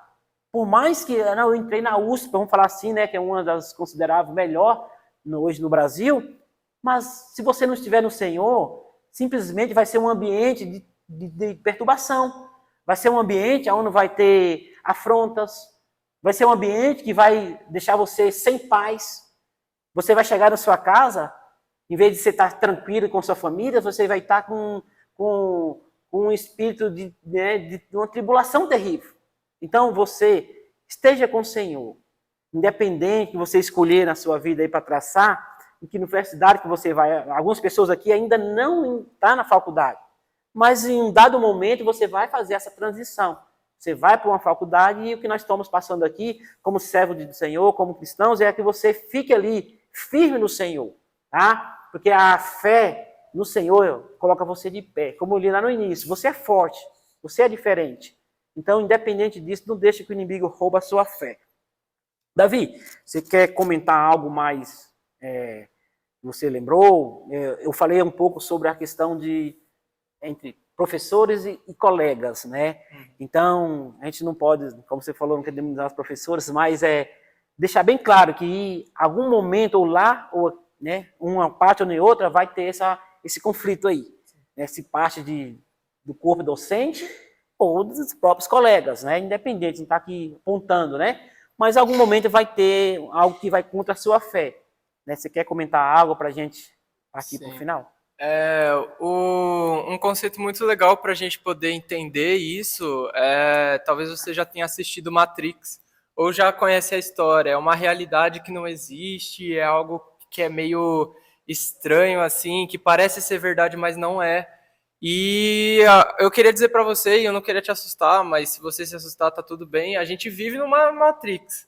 Por mais que eu entrei na USP, vamos falar assim, né, que é uma das consideradas melhor hoje no Brasil, mas se você não estiver no Senhor, simplesmente vai ser um ambiente de perturbação. Vai ser um ambiente onde vai ter afrontas, vai ser um ambiente que vai deixar você sem paz. Você vai chegar na sua casa, em vez de você estar tranquilo com sua família, você vai estar com um espírito de uma tribulação terrível. Então, você esteja com o Senhor, independente que você escolher na sua vida para traçar, em que universidade que você vai. Algumas pessoas aqui ainda não estão na faculdade, mas em um dado momento você vai fazer essa transição. Você vai para uma faculdade e o que nós estamos passando aqui, como servo do Senhor, como cristãos, é que você fique ali firme no Senhor, tá? Porque a fé no Senhor coloca você de pé. Como eu li lá no início, você é forte, você é diferente. Então, independente disso, não deixe que o inimigo roube a sua fé. Davi, você quer comentar algo mais que você lembrou? Eu falei um pouco sobre a questão entre professores e colegas, né? Então, a gente não pode, como você falou, não quer demonizar os professores, mas deixar bem claro que em algum momento, ou lá, ou, né, uma parte ou nem outra, vai ter esse conflito aí. Né? Se parte do corpo docente ou dos próprios colegas, né? Independente, não está aqui apontando, né? Mas em algum momento vai ter algo que vai contra a sua fé. Né? Você quer comentar algo para a gente aqui para o final? Um conceito muito legal para a gente poder entender isso talvez você já tenha assistido Matrix ou já conhece a história. É uma realidade que não existe, é algo que é meio estranho, assim, que parece ser verdade, mas não é. E eu queria dizer para você, e eu não queria te assustar, mas se você se assustar, tá tudo bem, a gente vive numa Matrix.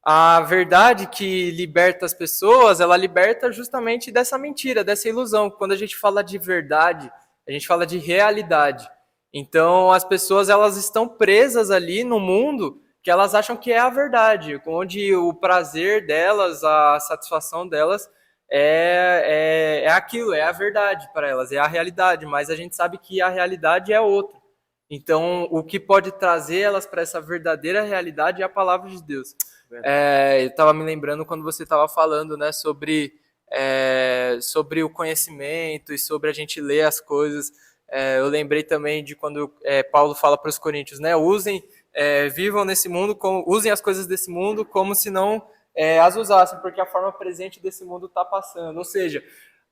A verdade que liberta as pessoas, ela liberta justamente dessa mentira, dessa ilusão. Quando a gente fala de verdade, a gente fala de realidade. Então, as pessoas elas estão presas ali no mundo que elas acham que é a verdade, onde o prazer delas, a satisfação delas é aquilo, é a verdade para elas, é a realidade. Mas a gente sabe que a realidade é outra. Então, o que pode trazer elas para essa verdadeira realidade é a palavra de Deus. Eu estava me lembrando quando você estava falando, né, sobre o conhecimento e sobre a gente ler as coisas. Eu lembrei também de quando Paulo fala para os coríntios, né, vivam nesse mundo, usem as coisas desse mundo como se não as usassem, porque a forma presente desse mundo está passando. Ou seja,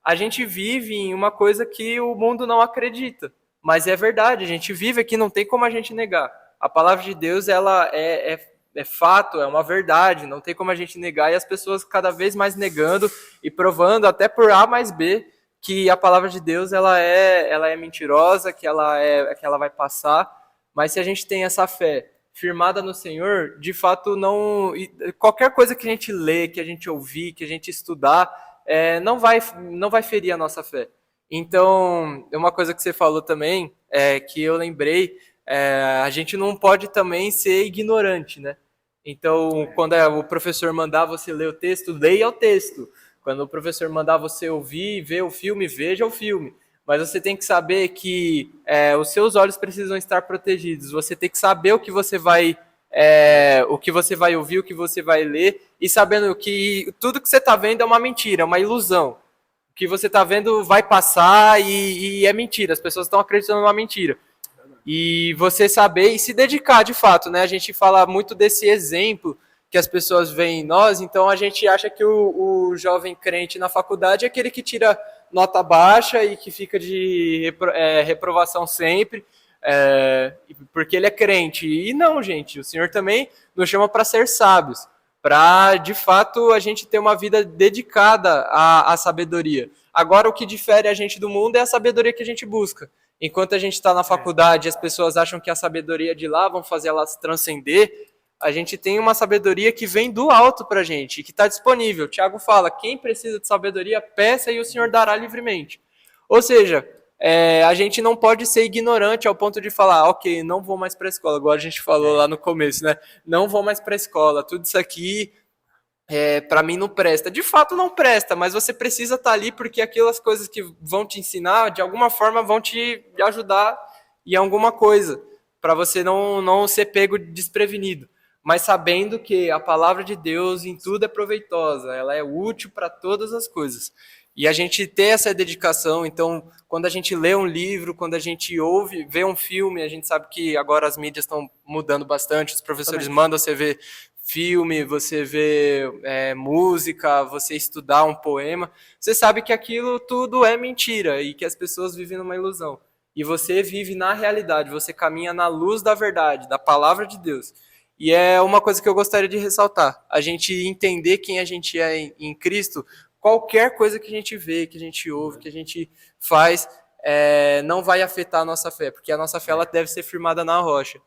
a gente vive em uma coisa que o mundo não acredita, mas é verdade, a gente vive aqui, não tem como a gente negar. A palavra de Deus, ela é fato, é uma verdade, não tem como a gente negar, e as pessoas cada vez mais negando e provando, até por A mais B, que a palavra de Deus ela é mentirosa, que ela vai passar, mas se a gente tem essa fé firmada no Senhor, de fato, qualquer coisa que a gente lê, que a gente ouvir, que a gente estudar, não vai ferir a nossa fé. Então, uma coisa que você falou também, que eu lembrei, a gente não pode também ser ignorante, né? Então, quando o professor mandar você ler o texto, leia o texto. Quando o professor mandar você ouvir e ver o filme, veja o filme. Mas você tem que saber que os seus olhos precisam estar protegidos. Você tem que saber o que você vai ouvir, o que você vai ler, e sabendo que tudo que você está vendo é uma mentira, é uma ilusão. O que você está vendo vai passar e é mentira. As pessoas estão acreditando numa mentira. E você saber e se dedicar de fato, né? A gente fala muito desse exemplo que as pessoas veem em nós, então a gente acha que o jovem crente na faculdade é aquele que tira nota baixa e que fica de reprovação sempre, porque ele é crente. E não, gente, o Senhor também nos chama para ser sábios, para de fato a gente ter uma vida dedicada à sabedoria. Agora, o que difere a gente do mundo é a sabedoria que a gente busca. Enquanto a gente está na faculdade e as pessoas acham que a sabedoria de lá vão fazer elas transcender, a gente tem uma sabedoria que vem do alto para a gente, que está disponível. Tiago fala, quem precisa de sabedoria, peça e o Senhor dará livremente. Ou seja, a gente não pode ser ignorante ao ponto de falar, ok, não vou mais para a escola, igual a gente falou lá no começo, né? Não vou mais para a escola, tudo isso aqui para mim não presta. De fato não presta, mas você precisa estar ali porque aquelas coisas que vão te ensinar, de alguma forma vão te ajudar em alguma coisa, para você não ser pego desprevenido. Mas sabendo que a palavra de Deus em tudo é proveitosa, ela é útil para todas as coisas. E a gente ter essa dedicação, então, quando a gente lê um livro, quando a gente vê um filme, a gente sabe que agora as mídias estão mudando bastante, os professores mandam você ver filme, você vê música, você estudar um poema, você sabe que aquilo tudo é mentira e que as pessoas vivem numa ilusão. E você vive na realidade, você caminha na luz da verdade, da palavra de Deus. E é uma coisa que eu gostaria de ressaltar, a gente entender quem a gente é em Cristo, qualquer coisa que a gente vê, que a gente ouve, que a gente faz, não vai afetar a nossa fé, porque a nossa fé ela deve ser firmada na rocha.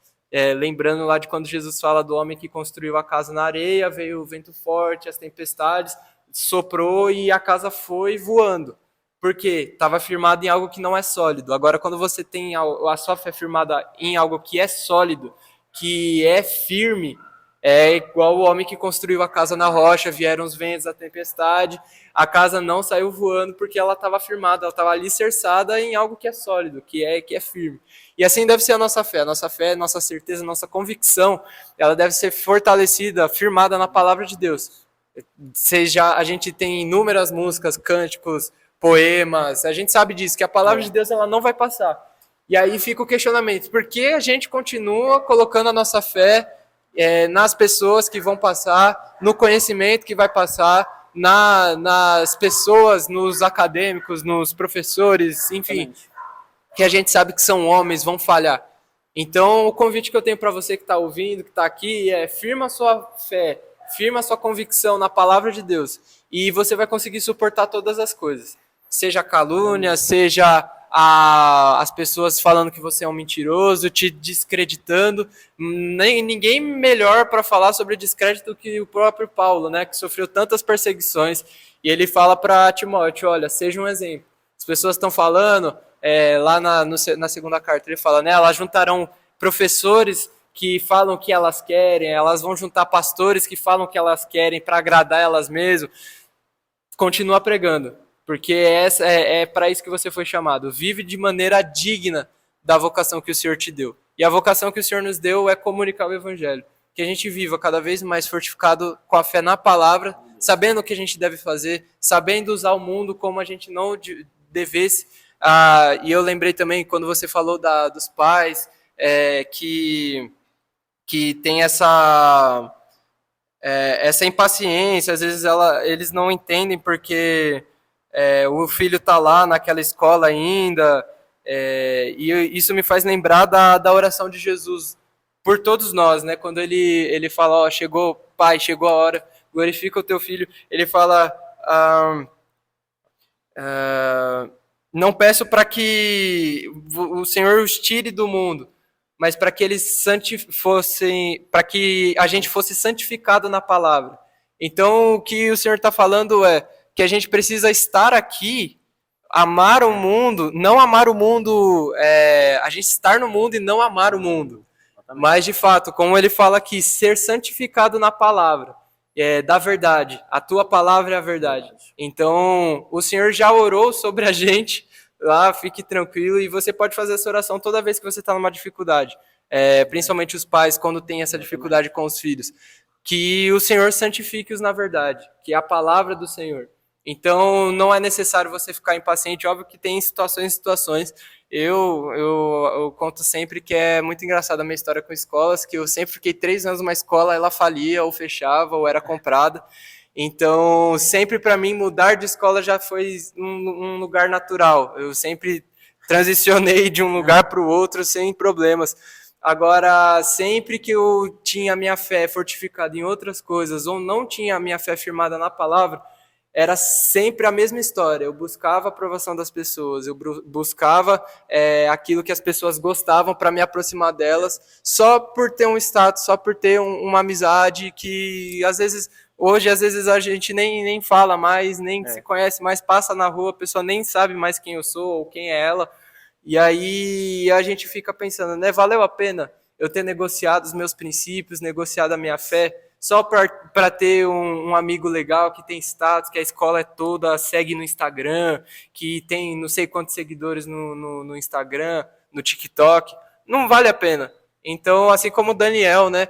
Lembrando lá de quando Jesus fala do homem que construiu a casa na areia, veio o vento forte, as tempestades, soprou e a casa foi voando. Por quê? Estava firmado em algo que não é sólido. Agora, quando você tem a sua fé firmada em algo que é sólido, que é firme, é igual o homem que construiu a casa na rocha, vieram os ventos, a tempestade, a casa não saiu voando porque ela estava firmada, ela estava alicerçada em algo que é sólido, que é firme. E assim deve ser a nossa fé, nossa certeza, nossa convicção, ela deve ser fortalecida, firmada na palavra de Deus. Seja, a gente tem inúmeras músicas, cânticos, poemas, a gente sabe disso, que a palavra de Deus ela não vai passar. E aí fica o questionamento, por que a gente continua colocando a nossa fé nas pessoas que vão passar, no conhecimento que vai passar, nas pessoas, nos acadêmicos, nos professores, enfim, que a gente sabe que são homens, vão falhar. Então, o convite que eu tenho para você que está ouvindo, que está aqui, firma a sua fé, firma a sua convicção na palavra de Deus, e você vai conseguir suportar todas as coisas. Seja calúnia, seja as pessoas falando que você é um mentiroso, te descreditando. Ninguém melhor para falar sobre descrédito que o próprio Paulo, né, que sofreu tantas perseguições. E ele fala para Timóteo, olha, seja um exemplo. As pessoas estão falando, lá na segunda carta, ele fala, né, elas juntarão professores que falam o que elas querem, elas vão juntar pastores que falam o que elas querem para agradar elas mesmas. Continua pregando. Porque é para isso que você foi chamado. Vive de maneira digna da vocação que o Senhor te deu. E a vocação que o Senhor nos deu é comunicar o Evangelho. Que a gente viva cada vez mais fortificado com a fé na palavra, sabendo o que a gente deve fazer, sabendo usar o mundo como a gente não devesse. E eu lembrei também, quando você falou dos pais, que tem essa impaciência, às vezes eles não entendem porque... o filho está lá naquela escola ainda, e isso me faz lembrar da oração de Jesus por todos nós, né? Quando ele fala, ó, chegou, pai, chegou a hora, glorifica o teu filho. Ele fala, não peço para que o Senhor os tire do mundo, mas para que para que a gente fosse santificado na palavra. Então, o que o Senhor está falando que a gente precisa estar aqui, amar o mundo, não amar o mundo, a gente estar no mundo e não amar o mundo. Mas, de fato, como ele fala aqui, ser santificado na palavra, da verdade. A tua palavra é a verdade. Então, o Senhor já orou sobre a gente, lá, fique tranquilo, e você pode fazer essa oração toda vez que você está numa dificuldade. Principalmente os pais, quando tem essa dificuldade com os filhos. Que o Senhor santifique-os na verdade, que é a palavra do Senhor. Então, não é necessário você ficar impaciente. Óbvio que tem situações. Eu conto sempre que é muito engraçada a minha história com escolas, que eu sempre fiquei 3 anos numa escola, ela falia, ou fechava, ou era comprada. Então, sempre para mim, mudar de escola já foi um lugar natural. Eu sempre transicionei de um lugar para o outro sem problemas. Agora, sempre que eu tinha a minha fé fortificada em outras coisas, ou não tinha a minha fé firmada na palavra, era sempre a mesma história. Eu buscava a aprovação das pessoas, eu buscava aquilo que as pessoas gostavam para me aproximar delas, só por ter um status, só por ter uma amizade que às vezes Hoje, às vezes, a gente nem fala mais, nem se É. conhece mais, passa na rua, a pessoa nem sabe mais quem eu sou ou quem é ela. E aí a gente fica pensando, né? Valeu a pena eu ter negociado os meus princípios, negociado a minha fé, só para ter um amigo legal que tem status, que a escola é toda segue no Instagram, que tem não sei quantos seguidores no Instagram, no TikTok. Não vale a pena. Então, assim como o Daniel, né?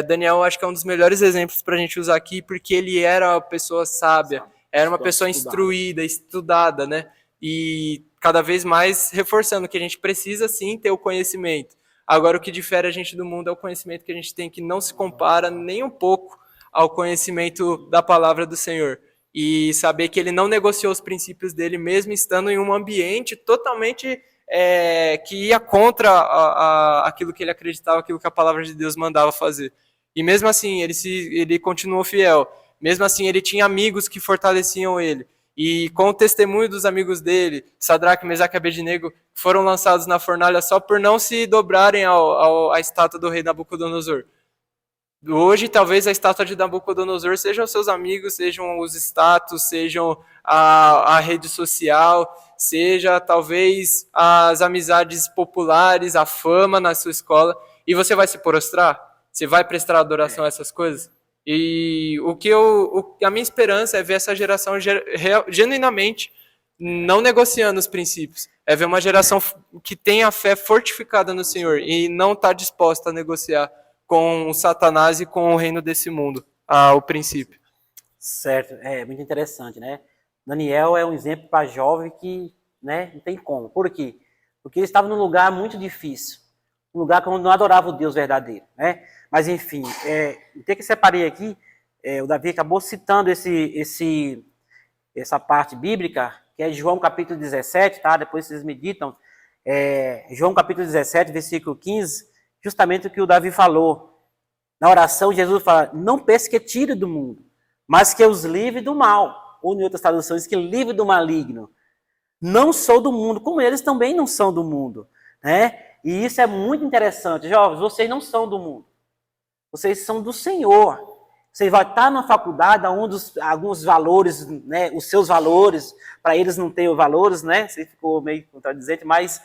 Daniel, acho que é um dos melhores exemplos para a gente usar aqui, porque ele era uma pessoa sábia, era uma pessoa instruída, estudada, né? E cada vez mais reforçando que a gente precisa sim ter o conhecimento. Agora, o que difere a gente do mundo é o conhecimento que a gente tem, que não se compara nem um pouco ao conhecimento da palavra do Senhor. E saber que ele não negociou os princípios dele, mesmo estando em um ambiente totalmente que ia contra aquilo que ele acreditava, aquilo que a palavra de Deus mandava fazer. E mesmo assim, ele continuou fiel. Mesmo assim, ele tinha amigos que fortaleciam ele. E com o testemunho dos amigos dele, Sadraque, Mesaque e Abednego, foram lançados na fornalha só por não se dobrarem à estátua do rei Nabucodonosor. Hoje, talvez a estátua de Nabucodonosor sejam seus amigos, sejam os status, sejam a rede social, seja talvez as amizades populares, a fama na sua escola, e você vai se prostrar? Você vai prestar adoração a essas coisas? E a minha esperança é ver essa geração genuinamente não negociando os princípios. É ver uma geração que tem a fé fortificada no Senhor e não está disposta a negociar com o Satanás e com o reino desse mundo, o princípio. Certo, é muito interessante, né? Daniel é um exemplo para jovem que, né, não tem como. Por quê? Porque ele estava num lugar muito difícil, um lugar onde não adorava o Deus verdadeiro, né? Mas enfim, o que eu separei aqui, o Davi acabou citando essa parte bíblica, que é João capítulo 17, tá? Depois vocês meditam. João capítulo 17, versículo 15, justamente o que o Davi falou. Na oração, Jesus fala, não pense que tire do mundo, mas que os livre do mal. Ou em outras traduções, que livre do maligno. Não sou do mundo, como eles também não são do mundo, né? E isso é muito interessante. Jovens, vocês não são do mundo. Vocês são do Senhor. Você vai estar na faculdade onde alguns valores, né, os seus valores, para eles não terem valores, né? Você ficou meio contradizente, mas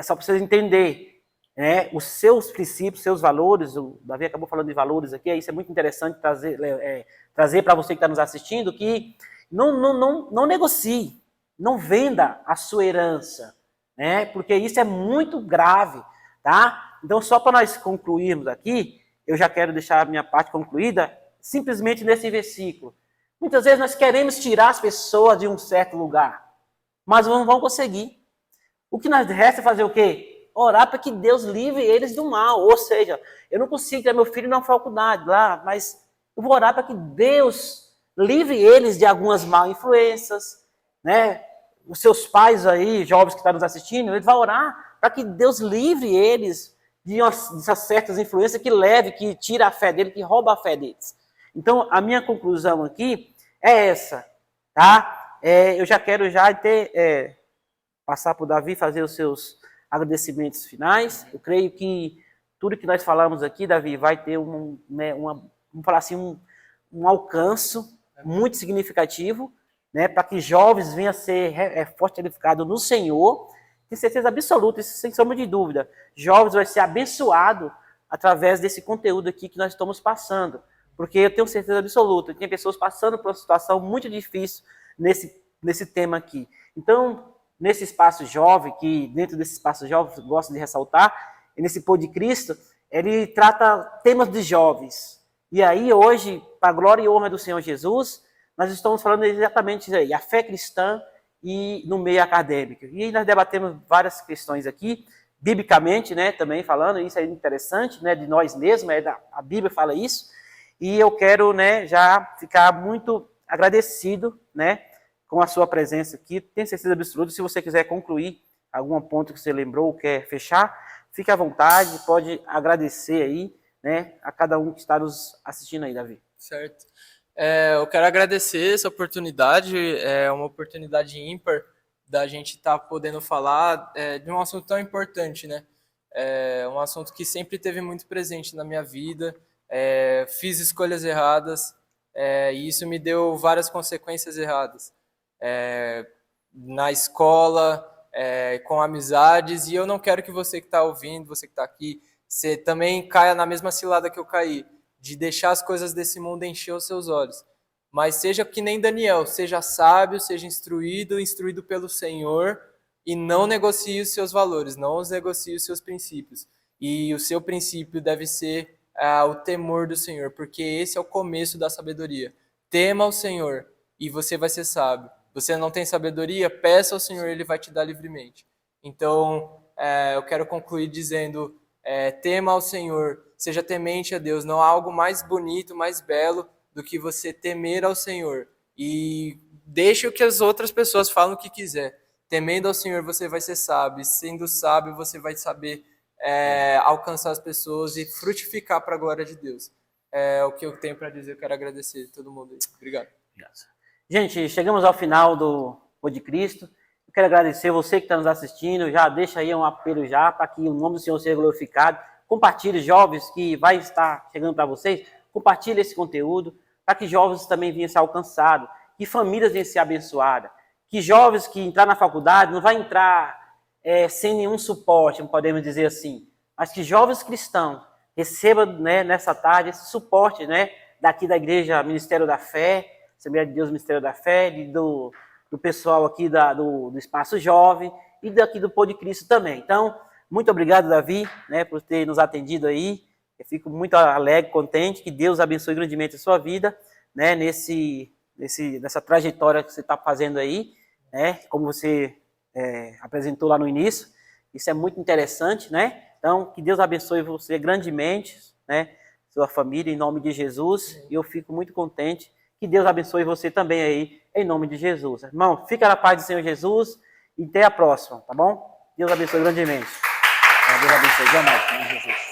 só para vocês entenderem. Né, os seus princípios, seus valores, o Davi acabou falando de valores aqui, isso é muito interessante trazer para você que está nos assistindo, que não negocie, não venda a sua herança, né, porque isso é muito grave, tá? Então, só para nós concluirmos aqui, eu já quero deixar a minha parte concluída, simplesmente nesse versículo. Muitas vezes nós queremos tirar as pessoas de um certo lugar, mas não vão conseguir. O que nós resta é fazer o quê? Orar para que Deus livre eles do mal. Ou seja, eu não consigo ter meu filho na faculdade lá, mas eu vou orar para que Deus livre eles de algumas mal influências, né? Os seus pais aí, jovens que estão nos assistindo, eles vão orar para que Deus livre eles de essas certas influências que leve, que tira a fé dele, que rouba a fé deles. Então, a minha conclusão aqui é essa, tá? Eu já quero passar para o Davi fazer os seus agradecimentos finais. Eu creio que tudo que nós falamos aqui, Davi, vai ter vamos falar assim, um alcance muito significativo, né, para que jovens venham a ser fortificados no Senhor. Tenho certeza absoluta, isso sem sombra de dúvida. Jovens vai ser abençoado através desse conteúdo aqui que nós estamos passando. Porque eu tenho certeza absoluta que tem pessoas passando por uma situação muito difícil nesse tema aqui. Então, nesse espaço jovem, que dentro desse espaço jovem eu gosto de ressaltar, nesse Pôr de Cristo, ele trata temas de jovens. E aí, hoje, para a glória e honra do Senhor Jesus, nós estamos falando exatamente aí, a fé cristã e no meio acadêmico. E aí nós debatemos várias questões aqui, biblicamente, né, também falando, isso é interessante, né, de nós mesmos, a Bíblia fala isso, e eu quero, né, já ficar muito agradecido, né, com a sua presença aqui. Tenho certeza absoluta, se você quiser concluir algum ponto que você lembrou ou quer fechar, fique à vontade, pode agradecer aí, né, a cada um que está nos assistindo aí, Davi. Certo. Eu quero agradecer essa oportunidade, é uma oportunidade ímpar da gente estar podendo falar de um assunto tão importante, né? Um assunto que sempre teve muito presente na minha vida, fiz escolhas erradas, e isso me deu várias consequências erradas. Na escola, com amizades, e eu não quero que você que está ouvindo, você que está aqui, você também caia na mesma cilada que eu caí, de deixar as coisas desse mundo encher os seus olhos. Mas seja que nem Daniel, seja sábio, seja instruído pelo Senhor, e não negocie os seus valores, não negocie os seus princípios. E o seu princípio deve ser o temor do Senhor, porque esse é o começo da sabedoria. Tema o Senhor e você vai ser sábio. Você não tem sabedoria? Peça ao Senhor, Ele vai te dar livremente. Então, eu quero concluir dizendo, tema ao Senhor, seja temente a Deus. Não há algo mais bonito, mais belo do que você temer ao Senhor. E deixe o que as outras pessoas falam o que quiser. Temendo ao Senhor, você vai ser sábio. E sendo sábio, você vai saber alcançar as pessoas e frutificar para a glória de Deus. É o que eu tenho para dizer. Eu quero agradecer a todo mundo. Obrigado. Gente, chegamos ao final do Pod Cristo. Eu quero agradecer você que está nos assistindo. Já deixa aí um apelo já para que o nome do Senhor seja glorificado. Compartilhe, jovens, que vai estar chegando para vocês. Compartilhe esse conteúdo para que jovens também venham ser alcançados, que famílias venham ser abençoadas, que jovens que entrar na faculdade não vai entrar sem nenhum suporte, podemos dizer assim, mas que jovens cristãos recebam, né, nessa tarde esse suporte, né, daqui da igreja Ministério da Fé, Assembleia de Deus Ministério da Fé, do pessoal aqui do Espaço Jovem e daqui do Pod Cristo também. Então, muito obrigado, Davi, né, por ter nos atendido aí. Eu fico muito alegre, contente, que Deus abençoe grandemente a sua vida, né, nessa trajetória que você está fazendo aí, né, como você apresentou lá no início. Isso é muito interessante, né? Então, que Deus abençoe você grandemente, né, sua família, em nome de Jesus. E eu fico muito contente. Que Deus abençoe você também aí, em nome de Jesus. Irmão, fica na paz do Senhor Jesus e até a próxima, tá bom? Deus abençoe grandemente. Deus abençoe, jamais, em nome de Jesus.